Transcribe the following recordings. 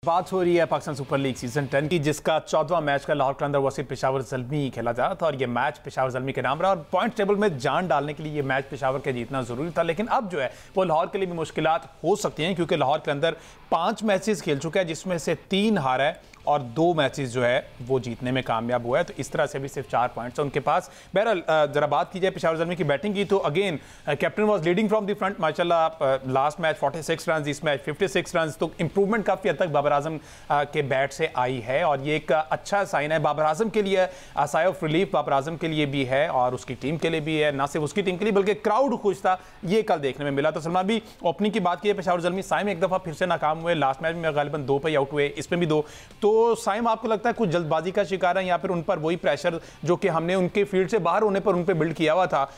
बात हो रही है पाकिस्तान सुपर लीग सीजन 10 की, जिसका 14वां मैच का लाहौर कलंदर वर्सेस पेशावर ज़ल्मी खेला जा रहा था और ये मैच पेशावर ज़ल्मी के नाम रहा और पॉइंट टेबल में जान डालने के लिए ये मैच पेशावर के जीतना जरूरी था। लेकिन अब जो है वो लाहौर के लिए भी मुश्किलात हो सकती हैं, क्योंकि लाहौर कलंदर 5 मैचेस खेल चुका है, जिसमें से 3 हारा है और 2 मैचेस जो है वो जीतने में कामयाब हुआ है। तो इस तरह से भी सिर्फ 4 पॉइंट्स है उनके पास। बहरहाल जरा बात की जाए पेशावर ज़ल्मी की बैटिंग की, तो again captain was leading from the front माशाल्लाह। लास्ट मैच 46 रन, इस मैच 56 रन, तो इंप्रूवमेंट काफ़ी हद तक बाबर आजम के बैट से आई है और ये एक अच्छा साइन है बाबर आजम के लिए, sigh of relief Babar Azam के लिए भी है और उसकी टीम के लिए भी है। ना सिर्फ उसकी टीम के लिए बल्कि क्राउड खुश था, ये कल देखने में मिला। तो सलमान भी ओपनिंग की बात की है पेशावर ज़ल्मी, साइम एक दफ़ा फिर से नाकाम हुए, लास्ट मैच में गालिबन 2 पे आउट हुए, इसमें भी 2। तो साइम आपको लगता है कुछ जल्दबाजी का शिकार है या फिर उन पर वही प्रेशर जो कि हमने उनके फील्ड से बाहर होने पर उन पर बिल्ड किया हुआ था,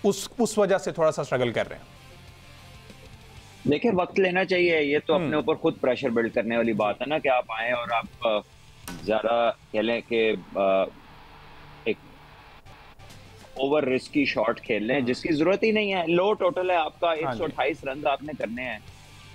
उस वजह से थोड़ा सा स्ट्रगल कर रहे हैं? देखिए, वक्त लेना चाहिए, ये तो अपने ऊपर खुद प्रेशर बिल्ड करने वाली बात है ना कि आप आए और आप ज्यादा कह लें कि एक ओवर रिस्की शॉट खेल लें जिसकी जरूरत ही नहीं है। लो टोटल है आपका, 128 रन आपने करने हैं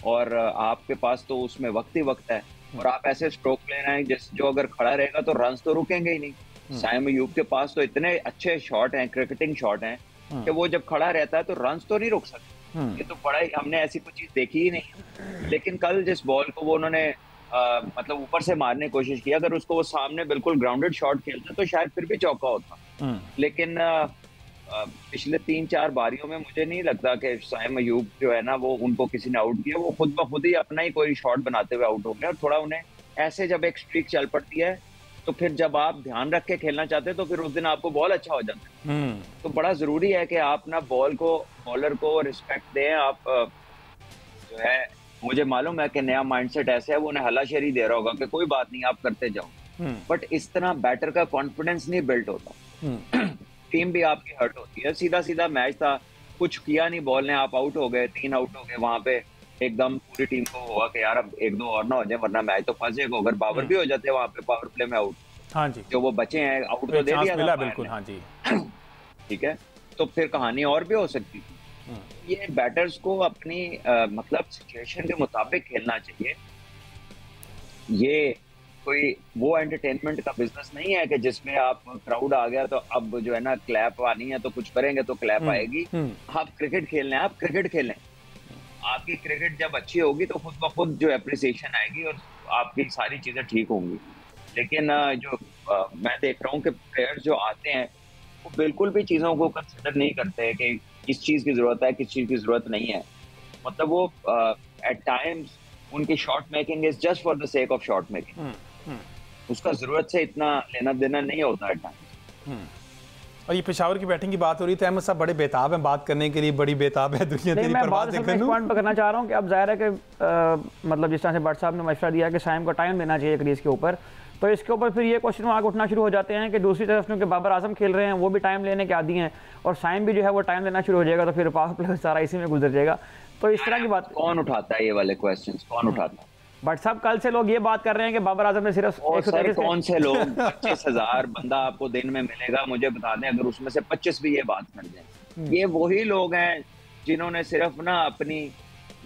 और आपके पास तो उसमें वक्त ही वक्त है और आप ऐसे स्ट्रोक ले रहे हैं जो अगर खड़ा रहेगा तो रन तो रुकेंगे ही नहीं। साइम अयूब के पास तो इतने अच्छे शॉट हैं, क्रिकेटिंग शॉट हैं कि वो जब खड़ा रहता है तो रन तो नहीं रुक सकते। ये तो बड़ा ही, हमने ऐसी कोई चीज देखी ही नहीं। लेकिन कल जिस बॉल को वो उन्होंने मतलब ऊपर से मारने की कोशिश की, अगर उसको वो सामने बिल्कुल ग्राउंडेड शॉट खेलता तो शायद फिर भी चौका होता। लेकिन पिछले 3-4 बारियों में मुझे नहीं लगता कि साइम अयूब जो है ना वो उनको किसी ने आउट किया, वो खुद ब खुद ही अपना ही कोई शॉट बनाते हुए आउट हो गया। और थोड़ा उन्हें ऐसे जब एक स्ट्रीक चल पड़ती है तो फिर जब आप ध्यान रख के खेलना चाहते हैं तो फिर उस दिन आपको बॉल अच्छा हो जाता है। तो बड़ा जरूरी है कि आप ना बॉलर को रिस्पेक्ट दें। आप जो है, मुझे मालूम है कि नया माइंडसेट ऐसा है, वो उन्हें हलाशेरी दे रहा होगा कि कोई बात नहीं आप करते जाओ, बट इस तरह बैटर का कॉन्फिडेंस नहीं बिल्ड होता। टीम भी आपकी हर्ट होती है। सीधा सीधा मैच था, कुछ किया नहीं बॉल ने, आप आउट हो गए, 3 आउट हो गए। वहां पे एकदम पूरी टीम को हुआ कि यार अब 1-2 और ना हो जाए वरना मैच तो फंस जाएगा। अगर बाबर भी हो जाते वहां पे पावर प्ले में आउट, हाँ जी, जो वो बचे हैं आउट तो दे दिया मिला बिल्कुल, हाँ जी ठीक है, तो फिर कहानी और भी हो सकती थी। ये बैटर्स को अपनी मतलब सिचुएशन के मुताबिक खेलना चाहिए। ये कोई वो एंटरटेनमेंट का बिजनेस नहीं है कि जिसमें आप क्राउड आ गया तो अब जो है ना क्लैप आनी है तो कुछ करेंगे तो क्लैप आएगी। आप क्रिकेट खेलने हैं, आप क्रिकेट खेलें। आपकी क्रिकेट जब अच्छी होगी तो खुद ब खुद जो एप्रिसिएशन आएगी और आपकी सारी चीजें ठीक होंगी। लेकिन जो मैं देख रहा हूँ कि प्लेयर्स जो आते हैं वो बिल्कुल भी चीजों को कंसिडर नहीं करते हैं कि किस चीज की जरूरत है, किस चीज की जरूरत नहीं है। मतलब वो एट टाइम्स उनकी shot making is just for the sake of shot making, उसका जरूरत से इतना लेना देना नहीं होता है टाइम। और ये पेशावर की बैटिंग की बात हो रही थी, अहमद साहब बड़े बेताब हैं बात करने के लिए, बड़ी बेताब है दुनिया तेरी परवाह देखने को। मैं पॉइंट पर करना चाह रहा हूँ कि अब जाहिर है कि मतलब जिस तरह से भट्ट साहब ने मशवरा दिया कि साइम को टाइम देना चाहिए क्रीज के ऊपर, तो इसके ऊपर फिर ये क्वेश्चन मार्क उठना शुरू हो जाते हैं कि दूसरी तरफ क्योंकि बाबर आजम खेल रहे हैं, वो भी टाइम लेने के आदी हैं और साइम भी जो है वो टाइम देना शुरू हो जाएगा, तो फिर पावर प्ले सारा इसी में गुजर जाएगा। तो इस तरह की बात कौन उठाता है, ये वाले क्वेश्चंस कौन उठाता है? बट साहब कल से लोग ये बात कर रहे हैं कि बाबर आजम ने सिर्फ 123 कौन से लोग 25,000 बंदा आपको दिन में मिलेगा, मुझे बता दें, अगर उसमें से 25 भी ये बात कर दें, ये वही लोग हैं जिन्होंने सिर्फ ना अपनी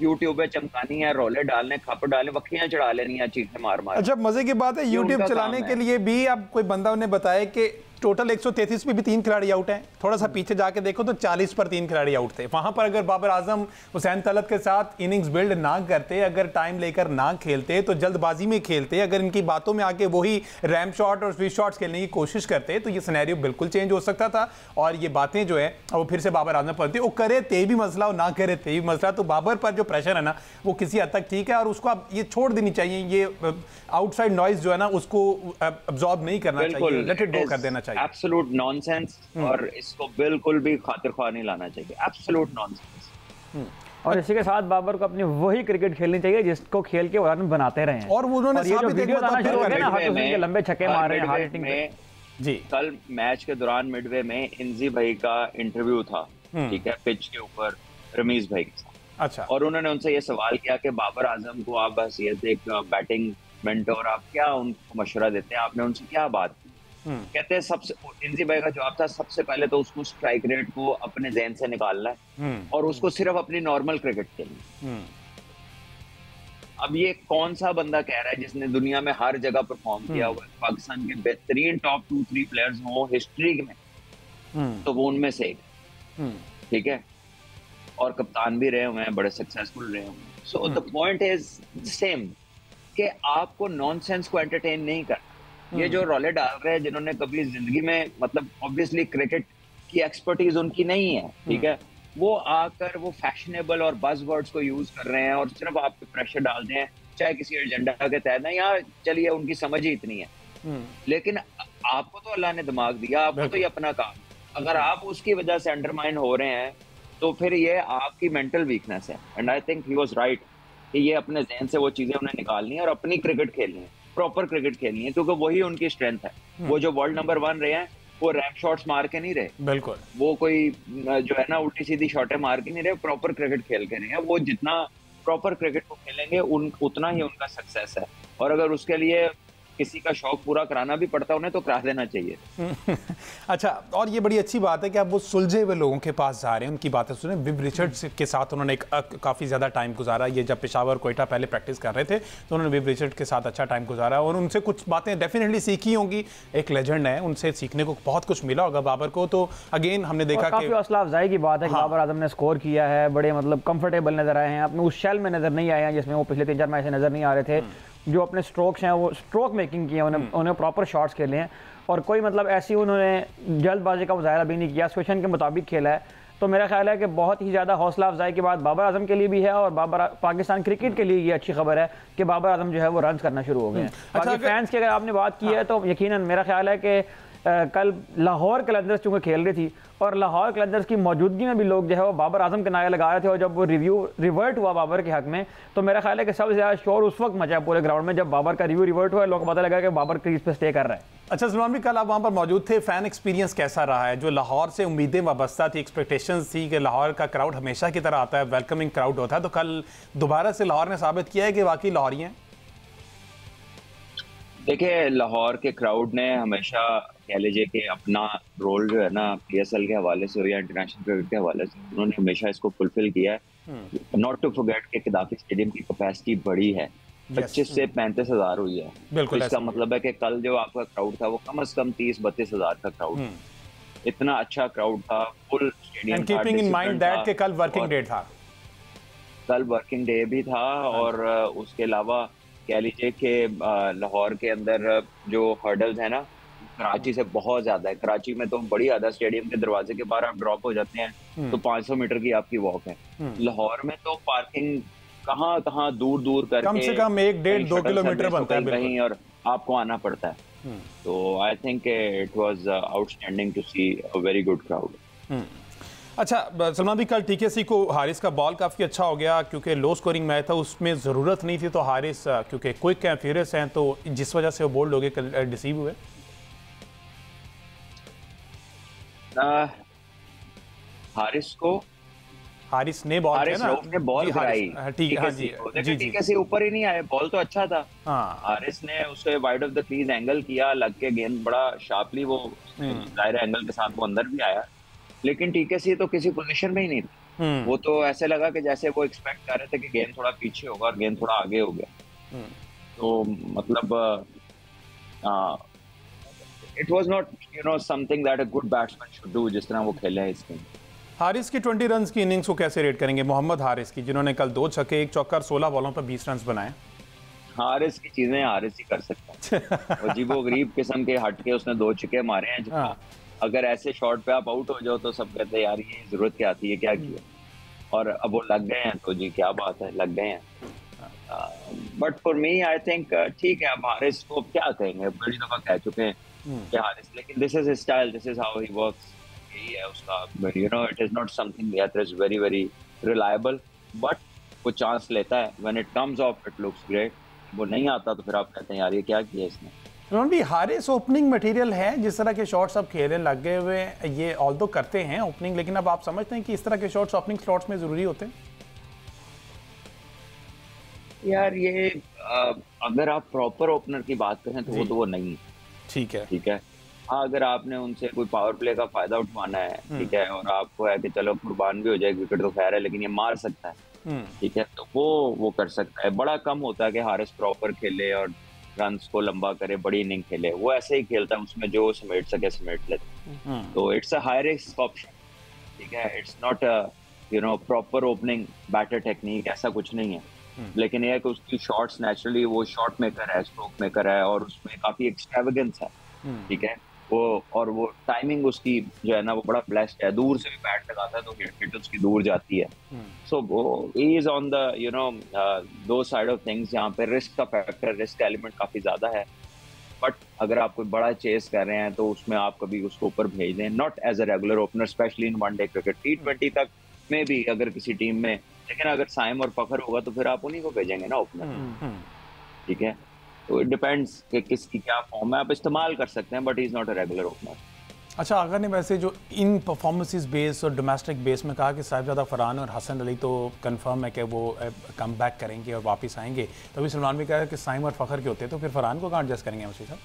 यूट्यूब पे चमकानी है, रोले डालने, खप डालने, बखियां चढ़ा लेनी है, चीखें मार मार। अच्छा, मजे की बात है, यूट्यूब चलाने के लिए भी अब कोई बंदा उन्हें बताया कि टोटल 133 पे भी 3 खिलाड़ी आउट हैं। थोड़ा सा पीछे जाके देखो तो 40 पर 3 खिलाड़ी आउट थे। वहां पर अगर बाबर आजम हुसैन तलत के साथ इनिंग्स बिल्ड ना करते, अगर टाइम लेकर ना खेलते, तो जल्दबाजी में खेलते, अगर इनकी बातों में आके वही रैम शॉट और स्विच शॉट्स खेलने की कोशिश करते, तो ये सिनेरियो बिल्कुल चेंज हो सकता था और ये बातें जो है वो फिर से बाबर आजम पर, वो करे ते भी मसला और ना करे ते भी मसला। तो बाबर पर जो प्रेशर है ना वो किसी हद तक ठीक है और उसको अब ये छोड़ देनी चाहिए, ये आउटसाइड नॉइज जो है ना उसको अब्सॉर्ब नहीं करना चाहिए, लेट इट गो कर देना चाहिए। एब्सोल्यूट नॉनसेंस, और इसको बिल्कुल भी खातिर ख्वाह नहीं लाना चाहिए, एब्सोल्यूट नॉनसेंस। और इसी के साथ बाबर को अपनी वही क्रिकेट खेलनी चाहिए जिसको खेल के रन बनाते रहे हैं। और उन्होंने लंबे छक्के मार रहे हैं जी। कल मैच के दौरान मिडवे में इंजी भाई का इंटरव्यू था, ठीक है, पिच के ऊपर रमीज भाई के साथ। अच्छा। और उन्होंने उनसे ये सवाल किया कि बाबर आजम को आप बस ये एक बैटिंग मेंटोर, आप क्या उनको मशवरा देते हैं, आपने उनसे क्या बात की? कहते हैं सबसे, इंजी भाई का जवाब था, सबसे पहले तो उसको स्ट्राइक रेट को अपने ज़हन से निकालना है और उसको सिर्फ अपनी नॉर्मल क्रिकेट खेलनी। अब ये कौन सा बंदा कह रहा है जिसने दुनिया में हर जगह परफॉर्म किया हुआ है, पाकिस्तान के बेहतरीन टॉप 2-3 प्लेयर्स हो हिस्ट्री में, तो वो उनमें से एक, ठीक है, और कप्तान भी रहे हुए हैं, बड़े सक्सेसफुल रहे हुए हैं। So the point is same कि आपको नॉनसेंस को एंटरटेन नहीं करना। ये जो रौले डाल रहे हैं जिन्होंने कभी जिंदगी में, मतलब ऑब्वियसली क्रिकेट की एक्सपर्टीज उनकी नहीं है, ठीक है, वो आकर वो फैशनेबल और बज़वर्ड्स को यूज कर रहे हैं और सिर्फ आप पे प्रेशर डालते हैं, चाहे किसी एजेंडा के तहत ना, यार चलिए उनकी समझ ही इतनी है। लेकिन आपको तो अल्लाह ने दिमाग दिया, आपको तो ये अपना काम, अगर आप उसकी वजह से अंडरमाइन हो रहे हैं तो फिर ये आपकी मेंटल वीकनेस है। And I think he was right कि ये अपने जहन से वो चीजें उन्हें निकालनी है और अपनी क्रिकेट खेलनी है, प्रॉपर क्रिकेट खेलनी है, क्योंकि वही उनकी स्ट्रेंथ है। वो जो वर्ल्ड नंबर 1 रहे हैं वो रैप शॉट्स मार के नहीं रहे, बिल्कुल, वो कोई जो है ना उल्टी सीधी शॉटें मार के नहीं रहे, प्रॉपर क्रिकेट खेल के रहे हैं। वो जितना प्रॉपर क्रिकेट को खेलेंगे उतना ही उनका सक्सेस है, और अगर उसके लिए किसी का शौक पूरा कराना भी पड़ता उन्हें तो करा देना चाहिए। अच्छा, और ये बड़ी अच्छी बात है कि आप वो सुलझे हुए लोगों के पास जा रहे हैं, उनकी बातें सुने। विव रिचर्ड्स के साथ उन्होंने काफ़ी ज़्यादा टाइम गुजारा। ये जब पेशावर कोयटा पहले प्रैक्टिस कर रहे थे तो उन्होंने विव रिचर्ड्स के साथ अच्छा टाइम गुजारा और उनसे कुछ बातें डेफिनेटली सीखी होंगी। एक लेजेंड है, उनसे सीखने को बहुत कुछ मिला होगा बाबर को। तो अगेन हमने देखा कि हौसला अफजाई की बात है कि बाबर आजम ने स्कोर किया है, बड़े मतलब कंफर्टेबल नजर आए हैं, अपने उस शेल में नजर नहीं आए हैं जिसमें वो पिछले 3-4 मैच से नजर नहीं आ रहे थे। जो अपने स्ट्रोक्स हैं वो स्ट्रोक मेकिंग किए, उन्हें प्रॉपर शॉट्स खेले हैं और कोई मतलब ऐसी उन्होंने जल्दबाजी का मुजाहरा भी नहीं किया, सिचुएशन के मुताबिक खेला है। तो मेरा ख्याल है कि बहुत ही ज़्यादा हौसला अफजाई की बात बाबर आजम के लिए भी है और पाकिस्तान क्रिकेट के लिए ये अच्छी खबर है कि बाबर आजम जो है वो रन करना शुरू हो गए हैं। बाकी फैंस की अगर आपने बात की है तो यकीनन मेरा ख्याल है कि कल लाहौर कलंदर्स चूँकि खेल रही थी और लाहौर कलंदर्स की मौजूदगी में भी लोग जो है वो बाबर आजम के नारे लगा रहे थे, और जब वो रिवर्ट हुआ बाबर के हक में तो मेरा ख्याल है कि सबसे ज़्यादा शोर उस वक्त मचा पूरे ग्राउंड में जब बाबर का रिवर्ट हुआ, लोगों को पता लगा कि बाबर क्रीज पे स्टे कर रहा है। अच्छा सलमान भी, कल आप वहाँ पर मौजूद थे, फैन एक्सपीरियंस कैसा रहा है? जो लाहौर से उम्मीदें वाबस्ता थी, एक्सपेक्टेशंस थी कि लाहौर का क्राउड हमेशा की तरह आता है, वेलकमिंग क्राउड होता है, तो कल दोबारा से लाहौर ने साबित किया है कि वाकई लाहौरी हैं। देखिए, लाहौर के क्राउड ने हमेशा कह लीजिए कि अपना रोल जो है ना PSL के हवाले से या इंटरनेशनल क्रिकेट के हवाले से उन्होंने हमेशा इसको फुलफिल किया है। नॉट टू फॉरगेट कि कदाफी स्टेडियम की कैपेसिटी बड़ी है, 25 से 35 हज़ार हुई है। तो इसका मतलब है कि कल जो आपका क्राउड था वो कम से कम 30-32 हज़ार का क्राउड, इतना अच्छा क्राउड था, फुल स्टेडियम था। कीपिंग इन माइंड दैट कि कल वर्किंग डे था, कल वर्किंग डे भी था, और उसके अलावा कह लीजिए कि लाहौर के अंदर जो हर्डल्स है ना कराची से बहुत ज्यादा है। कराची में तो बड़ी ज्यादा, स्टेडियम के दरवाजे के बाहर आप ड्रॉप हो जाते हैं तो 500 मीटर की आपकी वॉक है। लाहौर में तो पार्किंग कहाँ दूर दूर करके कम से कम 1-1.5-2 किलोमीटर बनता है कहीं, और आपको आना पड़ता है। तो I think it was outstanding to see a very good crowd. अच्छा सलमान भी, कल TKC को हारिस का बॉल काफ़ी अच्छा हो गया क्योंकि लो स्कोरिंग मैच था, उसमें ज़रूरत नहीं थी, तो हारिस क्योंकि क्विक हैं, फ्यूरियस हैं, तो जिस वजह से वो बोल्ड हो गए, कल डिसीव हुए। हारिस ने बॉल कराई, TKC ऊपर ही नहीं आए, बॉल तो अच्छा था। हारिस ने उसे wide of the crease angle किया, लग के गेंद बड़ा शार्पली वो दायरे एंगल के साथ वो अंदर भी आया, लेकिन TKC तो किसी पोजीशन में ही नहीं थी। वो तो ऐसे लगा कि जैसे वो एक्सपेक्ट कर रहे थे कि गेंद थोड़ा पीछे होगा और गेंद थोड़ा आगे हो गया। तो मतलब it was not something that a good batsman should do, जिस तरह वो खेले हैं इस गेम। हारिस की 20 रन की इनिंग्स को कैसे रेट करेंगे? मोहम्मद हारिस की, जिन्होंने कल 2 छक्के 1 चौका 16 बॉलों पर 20 रन बनाए। हारिस की चीजें हारिस ही कर सकता है। अजीबोगरीब किस्म के हटके उसने 2 छक्के मारे हैं। अगर ऐसे शॉट पे आप आउट हो जाओ तो सब कहते हैं यार ये जरूरत क्या थी, ये क्या किया, और अब वो लग गए हैं तो जी क्या बात है, लग गए हैं। But for me I think ठीक है, अब हारिस को क्या कहेंगे, बड़ी दफा कह चुके हैं कि हारिस, लेकिन this is his style, this is how he works, यही है उसका। You know it is not something that is very very reliable, but वो चांस लेता है, when it comes of it looks great. वो नहीं आता तो फिर आप कहते हैं यार ये क्या किया इसने। भी हारिस ओपनिंग मटेरियल है, जिस तरह के शॉट्स अब खेलने लग गए हुए, ये ऑल दो करते हैं ओपनिंग, लेकिन अब आप समझते हैं कि इस तरह के शॉट्स ओपनिंग स्लॉट्स में जरूरी होते हैं? यार ये अगर आप प्रॉपर ओपनर की बात करें तो वो नहीं, ठीक है। हाँ, अगर आपने उनसे कोई पावर प्ले का फायदा उठवाना है, ठीक है, और आपको है कि चलो कुर्बान भी हो जाए विकेट तो खैर है, लेकिन ये मार सकता है, ठीक है, तो वो कर सकता है। बड़ा कम होता है कि हारिस प्रॉपर खेले और रन्स को लंबा करे, बड़ी इनिंग खेले, वो ऐसे ही खेलता है, उसमें जो समेट सके समेट लेते। तो it's a high risk option, ठीक है, it's not proper opening batter technique, ऐसा कुछ नहीं है। लेकिन यह है कि उसकी शॉट्स नेचुरली वो शॉट मेकर है, स्ट्रोक मेकर है, और उसमें काफी एक्सट्रावेगेंस है, ठीक है, वो टाइमिंग उसकी जो है ना वो बड़ा ब्लेस्ड है, दूर से भी बैट लगाता है तो हिट उसकी दूर जाती है। सो वो इज ऑन द दो साइड ऑफ थिंग्स, यहाँ पे रिस्क का फैक्टर, रिस्क एलिमेंट काफी ज्यादा है। बट अगर आप कोई बड़ा चेस कर रहे हैं तो उसमें आप कभी उसको ऊपर भेज दें, not as a regular opener, specially in one day cricket. T20 तक में भी अगर किसी टीम में, लेकिन अगर साइम और फखर होगा तो फिर आप उन्हीं को भेजेंगे ना ओपनर, ठीक है। तो इट डिपेंड्स कि किसकी क्या फॉर्म है, आप इस्तेमाल कर सकते हैं, but he is not a regular opener. अच्छा, अगर ने वैसे जो इन परफॉर्मेंसेस बेस और डोमेस्टिक बेस में कहा कि साहिबजादा फरहान और हसन अली तो कंफर्म है कि वो कम बैक करेंगे और वापस आएंगे, तो अभी सलमान भी कहा है कि साइम और फखर के होते हैं, तो फिर फरहान को कहाँ एडजस्ट करेंगे मसीह साहब?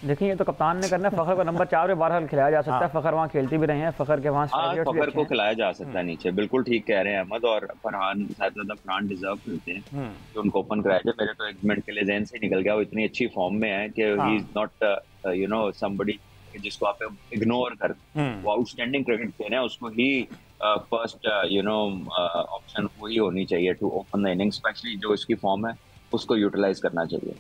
देखिए, ये तो कप्तान ने करना है। फखर को नंबर 4 पे बहरहाल खिलाया जा सकता है। फखर वहाँ खेलती भी रहे हैं, फखर के वहाँ फखर को खिलाया जा सकता है नीचे, बिल्कुल ठीक कह रहे हैं अहमद। और फरहान, साहिबजादा फरहान डिजर्व करते हैं कि उनको ओपन कराया जाए। मेरे तो एक मिनट के लिए जहन से निकल गया, वो इतनी अच्छी फॉर्म में है कि ही इज नॉट समबडी जिसको आप इग्नोर कर, वो आउटस्टैंडिंग क्रिकेट खेल रहे हैं, उसको ही फर्स्ट ऑप्शन वही होनी चाहिए to open the inning, specially जो इसकी फॉर्म है उसको यूटिलाइज करना चाहिए।